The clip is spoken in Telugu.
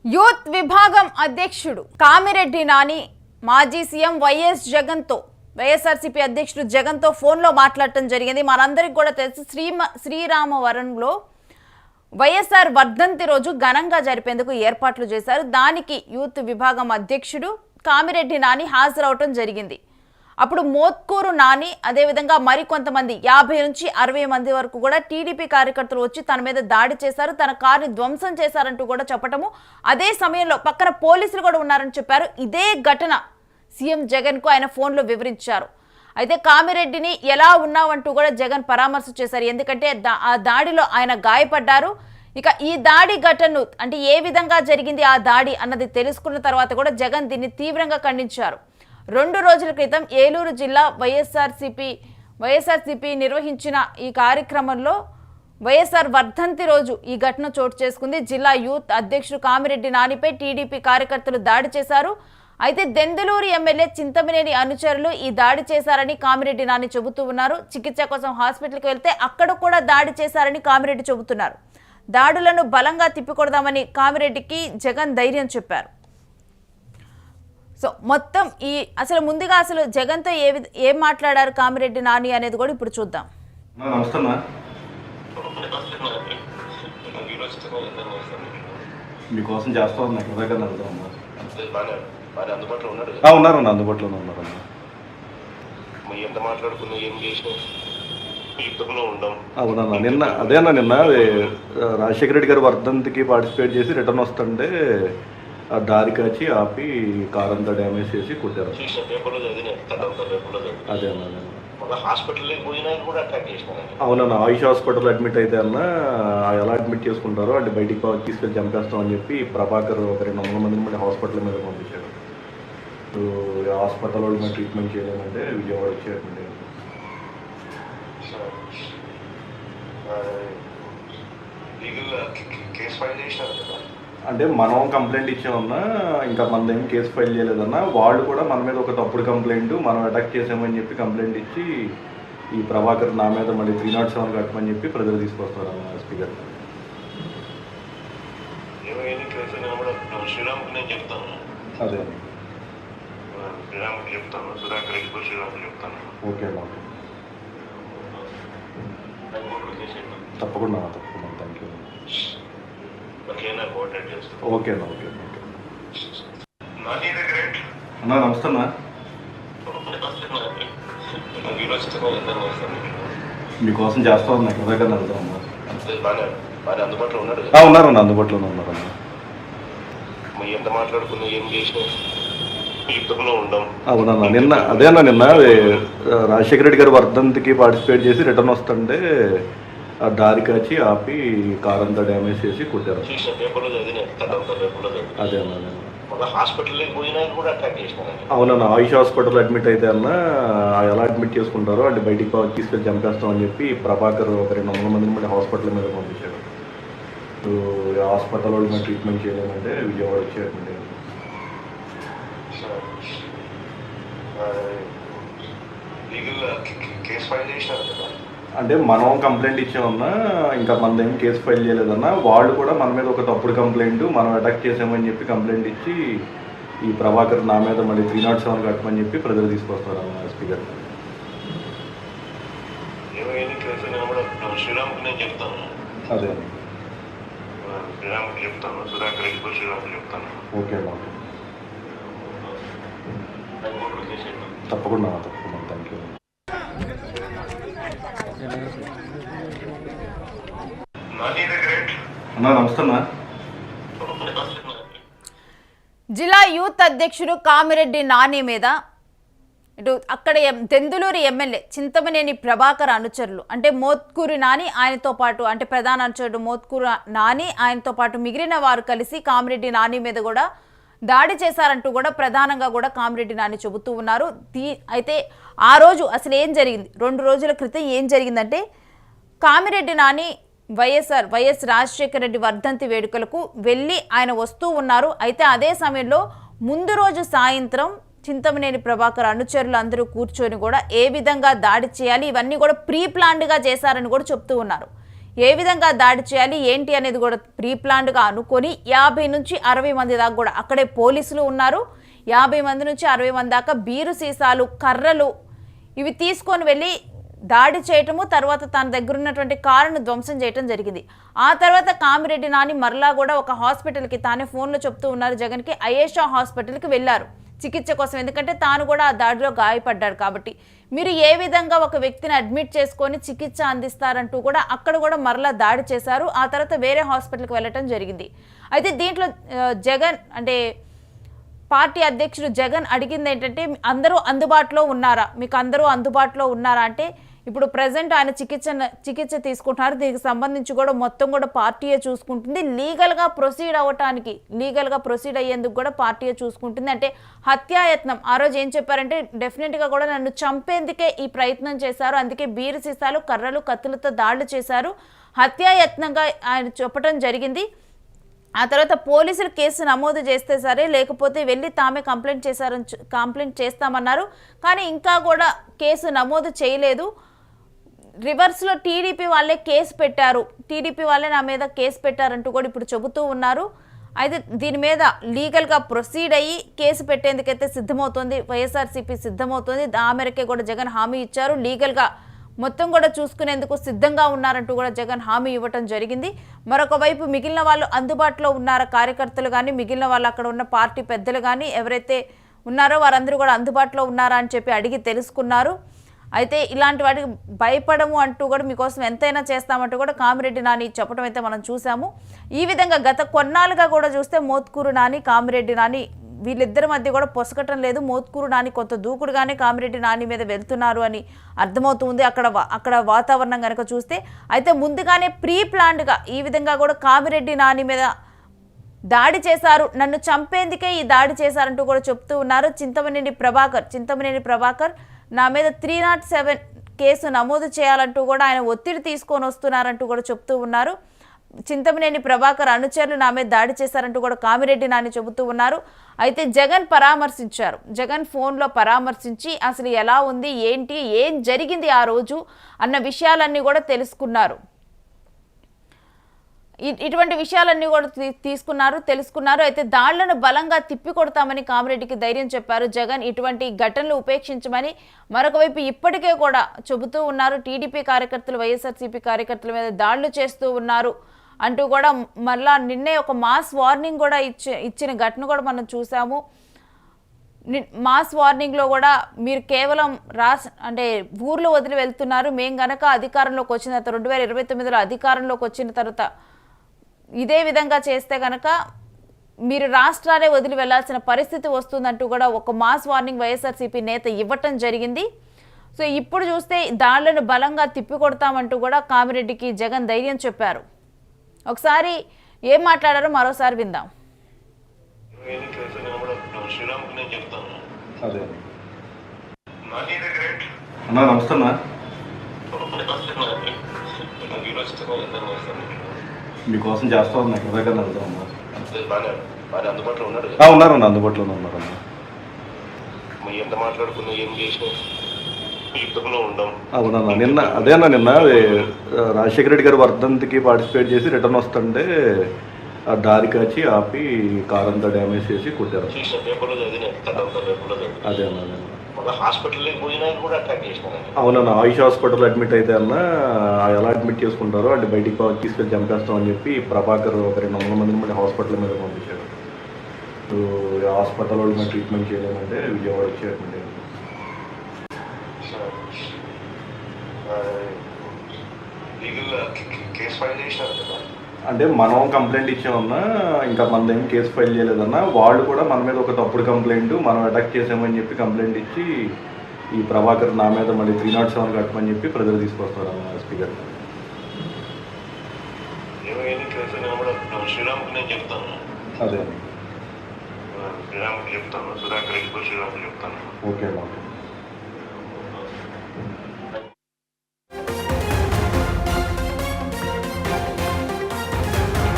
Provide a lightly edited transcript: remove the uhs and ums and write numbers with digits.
యూత్ విభాగం అధ్యక్షుడు కామిరెడ్డి నాని మాజీ సీఎం వైఎస్ జగన్తో వైఎస్ఆర్సీపీ అధ్యక్షుడు జగన్తో ఫోన్లో మాట్లాడటం జరిగింది. మనందరికీ కూడా తెలుసు శ్రీరామవరంలో వైఎస్ఆర్ వర్ధంతి రోజు ఘనంగా జరిపేందుకు ఏర్పాట్లు చేశారు. దానికి యూత్ విభాగం అధ్యక్షుడు కామిరెడ్డి నాని హాజరవటం జరిగింది. అప్పుడు మోత్కూరు నాని అదేవిధంగా మరికొంతమంది 50 నుంచి 60 మంది వరకు కూడా టీడీపీ కార్యకర్తలు వచ్చి తన మీద దాడి చేశారు, తన కారుని ధ్వంసం చేశారంటూ కూడా చెప్పటము, అదే సమయంలో పక్కన పోలీసులు కూడా ఉన్నారని చెప్పారు. ఇదే ఘటన సీఎం జగన్కు ఆయన ఫోన్లో వివరించారు. అయితే కామిరెడ్డిని ఎలా ఉన్నావంటూ కూడా జగన్ పరామర్శ చేశారు. ఎందుకంటే ఆ దాడిలో ఆయన గాయపడ్డారు. ఇక ఈ దాడి ఘటనను అంటే ఏ విధంగా జరిగింది ఆ దాడి అన్నది తెలుసుకున్న తర్వాత కూడా జగన్ దీన్ని తీవ్రంగా ఖండించారు. 2 రోజుల క్రితం ఏలూరు జిల్లా వైఎస్ఆర్సీపీ నిర్వహించిన ఈ కార్యక్రమంలో వైఎస్ఆర్ వర్ధంతి రోజు ఈ ఘటన చోటు చేసుకుంది. జిల్లా యూత్ అధ్యక్షుడు కామిరెడ్డి నానిపై టీడీపీ కార్యకర్తలు దాడి చేశారు. అయితే దెందులూరు ఎమ్మెల్యే చింతమనేని అనుచరులు ఈ దాడి చేశారని కామిరెడ్డి నాని చెబుతూ ఉన్నారు. చికిత్స కోసం హాస్పిటల్కి వెళ్తే అక్కడ కూడా దాడి చేశారని కామిరెడ్డి చెబుతున్నారు. దాడులను బలంగా తిప్పికొడదామని కామిరెడ్డికి జగన్ ధైర్యం చెప్పారు. సో మొత్తం అసలు ముందుగా జగన్తో ఏం మాట్లాడారు కామిరెడ్డి నాని అనేది కూడా ఇప్పుడు చూద్దాం. మీకోసం చేస్తా ఉన్నా అందుబాటులో ఉన్నారు. అవునన్నా నిన్న రాజశేఖర రెడ్డి గారు వర్ధంతికి పార్టిసిపేట్ చేసి రిటర్న్ వస్తుంటే ఆ దారి కాచి ఆపి కార్ అంతా డ్యామేజ్ చేసి కొట్టారు. అదే అన్న అవునన్నా ఆయుష్ హాస్పిటల్ అడ్మిట్ అయితే అన్న ఎలా అడ్మిట్ చేసుకుంటారో అంటే బయటికి తీసుకెళ్ళి చంపేస్తామని చెప్పి ప్రభాకర్ ఒక 200 మందిని మళ్ళీ హాస్పిటల్ మీద పంపించాడు. హాస్పిటల్ వాళ్ళు మేము ట్రీట్మెంట్ చేయలేమంటే విజయవాడ వచ్చేటండి. అంటే మనం కంప్లైంట్ ఇచ్చామన్నా ఇంకా మన ఏం కేసు ఫైల్ చేయలేదన్నా, వాళ్ళు కూడా మన మీద ఒక తప్పుడు కంప్లైంట్ మనం అటాక్ చేసామని చెప్పి కంప్లైంట్ ఇచ్చి ఈ ప్రభాకర్ నా మీద మళ్ళీ 307 కట్టమని చెప్పి ప్రజలు తీసుకొస్తారు అన్న స్పీకర్. అదే ఓకే అన్న తప్పకుండా థ్యాంక్ యూ. ఓకే అన్న అన్నా నమస్తే అన్న. మీకోసం చేస్తా ఉన్నా ఉన్నారన్న అందుబాటులో ఉన్నారన్న. అవునన్నా నిన్న రాజశేఖర రెడ్డి గారు వర్ధంతికి పార్టిసిపేట్ చేసి రిటర్న్ వస్తుంటే ఆ దారి కాచి ఆపి కార్ అంతా డ్యామేజ్ చేసి కొట్టారు. అదే అన్న అవునన్నా ఆయుష్ హాస్పిటల్ అడ్మిట్ అయితే అన్న ఎలా అడ్మిట్ చేసుకుంటారో అంటే బయటికి తీసుకెళ్ళి చంపేస్తామని చెప్పి ప్రభాకర్ ఒక 200 మందిని మళ్ళీ హాస్పిటల్ మీద పంపించాడు. హాస్పిటల్ వాళ్ళు మేము ట్రీట్మెంట్ చేయలేమంటే విజయవాడ వచ్చేటండి. అంటే మనం కంప్లైంట్ ఇచ్చామన్నా ఇంకా మన ఏం కేసు ఫైల్ చేయలేదన్నా, వాళ్ళు కూడా మన మీద ఒక తప్పుడు కంప్లైంట్ మనం అటాక్ చేసామని చెప్పి కంప్లైంట్ ఇచ్చి ఈ ప్రభాకర్ నా మీద మళ్ళీ 307 కట్టమని చెప్పి ప్రజలు తీసుకొస్తారు అన్న స్పీకర్. అదే ఓకే అన్న తప్పకుండా థ్యాంక్ యూ. అన్నా నమస్తే అన్న. జిల్లా యూత్ అధ్యక్షుడు కామిరెడ్డి నాని మీద ఇటు అక్కడ దెందులూరు ఎమ్మెల్యే చింతమనేని ప్రభాకర్ అనుచరులు అంటే మోత్కూరు నాని ఆయనతో పాటు అంటే ప్రధాన అనుచరుడు మోత్కూరు నాని ఆయనతో పాటు మిగిలిన వారు కలిసి కామిరెడ్డి నాని మీద కూడా దాడి చేశారంటూ కూడా ప్రధానంగా కూడా కామిరెడ్డి నాని చెబుతూ ఉన్నారు. అయితే ఆ రోజు అసలు ఏం జరిగింది, 2 రోజుల క్రితం ఏం జరిగిందంటే కామిరెడ్డి నాని వైఎస్ రాజశేఖర రెడ్డి వర్ధంతి వేడుకలకు వెళ్ళి ఆయన వస్తూ ఉన్నారు. అయితే అదే సమయంలో ముందు రోజు సాయంత్రం చింతమనేని ప్రభాకర్ అనుచరులు అందరూ కూర్చొని కూడా ఏ విధంగా దాడి చేయాలి ఇవన్నీ కూడా ప్రీ ప్లాన్డ్గా చేశారని కూడా చెప్తూ ఉన్నారు. ఏ విధంగా దాడి చేయాలి ఏంటి అనేది కూడా ప్రీ ప్లాన్డ్గా అనుకొని 50 నుంచి 60 మంది దాకా కూడా అక్కడే పోలీసులు ఉన్నారు. 50 మంది నుంచి 60 మంది దాకా బీరు సీసాలు, కర్రలు ఇవి తీసుకొని వెళ్ళి దాడి చేయటము, తర్వాత తన దగ్గర ఉన్నటువంటి కారును ధ్వంసం చేయటం జరిగింది. ఆ తర్వాత కామిరెడ్డి నాని మరలా కూడా ఒక హాస్పిటల్కి తానే ఫోన్లో చెప్తూ ఉన్నారు జగన్కి, అయేషా హాస్పిటల్కి వెళ్ళారు చికిత్స కోసం. ఎందుకంటే తాను కూడా ఆ దాడిలో గాయపడ్డాడు కాబట్టి మీరు ఏ విధంగా ఒక వ్యక్తిని అడ్మిట్ చేసుకొని చికిత్స అందిస్తారంటూ కూడా అక్కడ కూడా మరలా దాడి చేశారు. ఆ తర్వాత వేరే హాస్పిటల్కి వెళ్ళటం జరిగింది. అయితే దీంట్లో జగన్ అంటే పార్టీ అధ్యక్షుడు జగన్ అడిగింది ఏంటంటే అందరూ అందుబాటులో ఉన్నారా, మీకు అందరూ అందుబాటులో ఉన్నారా అంటే ఇప్పుడు ప్రజెంట్ ఆయన చికిత్స తీసుకుంటున్నారు. దీనికి సంబంధించి కూడా మొత్తం కూడా పార్టీయే చూసుకుంటుంది. లీగల్గా ప్రొసీడ్ అయ్యేందుకు కూడా పార్టీయే చూసుకుంటుంది. అంటే హత్యాయత్నం ఆ రోజు ఏం చెప్పారంటే డెఫినెట్గా కూడా నన్ను చంపేందుకే ఈ ప్రయత్నం చేశారు, అందుకే బీరు సీసాలు, కర్రలు, కత్తులతో దాడులు చేశారు, హత్యాయత్నంగా ఆయన చెప్పడం జరిగింది. ఆ తర్వాత పోలీసులు కేసు నమోదు చేస్తే సరే, లేకపోతే వెళ్ళి తామే కంప్లైంట్ చేస్తామన్నారు. కానీ ఇంకా కూడా కేసు నమోదు చేయలేదు. రివర్స్లో టీడీపీ వాళ్ళే కేసు పెట్టారు, టీడీపీ వాళ్ళే నా మీద కేసు పెట్టారంటూ కూడా ఇప్పుడు చెబుతూ ఉన్నారు. అయితే దీని మీద లీగల్గా ప్రొసీడ్ అయ్యి కేసు పెట్టేందుకైతే సిద్ధమవుతోంది వైఎస్ఆర్సీపీ సిద్ధమవుతోంది. ఆ మేరకే కూడా జగన్ హామీ ఇచ్చారు. లీగల్గా మొత్తం కూడా చూసుకునేందుకు సిద్ధంగా ఉన్నారంటూ కూడా జగన్ హామీ ఇవ్వటం జరిగింది. మరొక వైపు మిగిలిన వాళ్ళు అందుబాటులో ఉన్నారా, కార్యకర్తలు కానీ మిగిలిన వాళ్ళు అక్కడ ఉన్న పార్టీ పెద్దలు కానీ ఎవరైతే ఉన్నారో వారందరూ కూడా అందుబాటులో ఉన్నారా అని చెప్పి అడిగి తెలుసుకున్నారు. అయితే ఇలాంటి వాటికి భయపడము అంటూ కూడా మీకోసం ఎంతైనా చేస్తామంటూ కూడా కామిరెడ్డి నాని చెప్పడం అయితే మనం చూసాము. ఈ విధంగా గత కొన్నాళ్ళుగా కూడా చూస్తే మోత్కూరు నాని, కామిరెడ్డి నాని వీళ్ళిద్దరి మధ్య కూడా పొసగటం లేదు. మోత్కూరు నాని కొంత దూకుడుగానే కామిరెడ్డి నాని మీద వెళ్తున్నారు అని అర్థమవుతుంది అక్కడ వాతావరణం కనుక చూస్తే. అయితే ముందుగానే ప్రీ ప్లాన్డ్గా ఈ విధంగా కూడా కామిరెడ్డి నాని మీద దాడి చేశారు, నన్ను చంపేందుకే ఈ దాడి చేశారంటూ కూడా చెప్తూ ఉన్నారు. చింతమనేని ప్రభాకర్ నా మీద 307 కేసు నమోదు చేయాలంటూ కూడా ఆయన ఒత్తిడి తీసుకొని వస్తున్నారంటూ కూడా చెప్తూ ఉన్నారు. చింతమనేని ప్రభాకర్ అనుచరులు నా మీద దాడి చేశారంటూ కూడా కామిరెడ్డి నాని చెబుతూ ఉన్నారు. అయితే జగన్ పరామర్శించారు. జగన్ ఫోన్లో పరామర్శించి అసలు ఎలా ఉంది, ఏంటి, ఏం జరిగింది ఆ రోజు అన్న విషయాలన్నీ కూడా తెలుసుకున్నారు. ఇటువంటి విషయాలన్నీ కూడా తెలుసుకున్నారు. అయితే దాళ్లను బలంగా తిప్పికొడతామని కామిరెడ్డికి ధైర్యం చెప్పారు జగన్. ఇటువంటి ఘటనలు ఉపేక్షించమని మరొక వైపు ఇప్పటికే కూడా చెబుతూ ఉన్నారు. టీడీపీ కార్యకర్తలు, వైఎస్ఆర్సీపీ కార్యకర్తల మీద దాడులు చేస్తూ ఉన్నారు అంటూ కూడా మళ్ళా నిన్నే ఒక మాస్ వార్నింగ్ కూడా ఇచ్చిన ఘటన కూడా మనం చూసాము. మాస్ వార్నింగ్లో కూడా మీరు కేవలం అంటే ఊర్లు వదిలి వెళ్తున్నారు, మేము గనక అధికారంలోకి వచ్చిన తర్వాత 2029లో అధికారంలోకి వచ్చిన తర్వాత ఇదే విధంగా చేస్తే కనుక మీరు రాష్ట్రాలే వదిలి వెళ్లాల్సిన పరిస్థితి వస్తుందంటూ కూడా ఒక మాస్ వార్నింగ్ వైఎస్ఆర్సీపీ నేత ఇవ్వటం జరిగింది. సో ఇప్పుడు చూస్తే దాళ్లను బలంగా తిప్పికొడతామంటూ కూడా కామిరెడ్డికి జగన్ ధైర్యం చెప్పారు. ఒకసారి ఏం మాట్లాడారో మరోసారి విందాం. నమస్తే. మీకోసం చేస్తా ఉన్నా దగ్గర ఉన్నారు, అందుబాటులో ఉన్నారు. ఎంత మాట్లాడుకున్నా ఏం చేసినా అవునన్నా. నిన్న రాజశేఖర రెడ్డి గారి వర్ధంతికి పార్టిసిపేట్ చేసి రిటర్న్ వస్తుంటే ఆ దారి కాచి ఆపి కార్ అంతా డ్యామేజ్ చేసి కొట్టారు. అదే అన్న అవునన్నా. ఆయుష్ హాస్పిటల్ అడ్మిట్ అయితే అన్న ఎలా అడ్మిట్ చేసుకుంటారో అంటే బయటికి తీసుకెళ్ళి చంపేస్తాం అని చెప్పి ప్రభాకర్ ఒక 200 మందిని మళ్ళీ హాస్పిటల్ మీద పంపించారు. హాస్పిటల్ వాళ్ళు మేము ట్రీట్మెంట్ చేయలేమంటే విజయవాడ వచ్చి అడ్మిట్ అయ్యారు. అంటే మనం కంప్లైంట్ ఇచ్చామన్నా, ఇంకా మన ఏం కేసు ఫైల్ చేయలేదన్నా. వాళ్ళు కూడా మన మీద ఒక తప్పుడు కంప్లైంట్, మనం అటాక్ చేసామని చెప్పి కంప్లైంట్ ఇచ్చి ఈ ప్రభాకర్ నా మీద మళ్ళీ 307 కట్టమని చెప్పి ప్రజలు తీసుకొస్తారు అన్న స్పీకర్. శ్రీరాముకి నేను చెప్తాను, అదే శ్రీరాముకి చెప్తాను, సుధాకర్ శ్రీరాముకి చెప్తాను. ఓకే.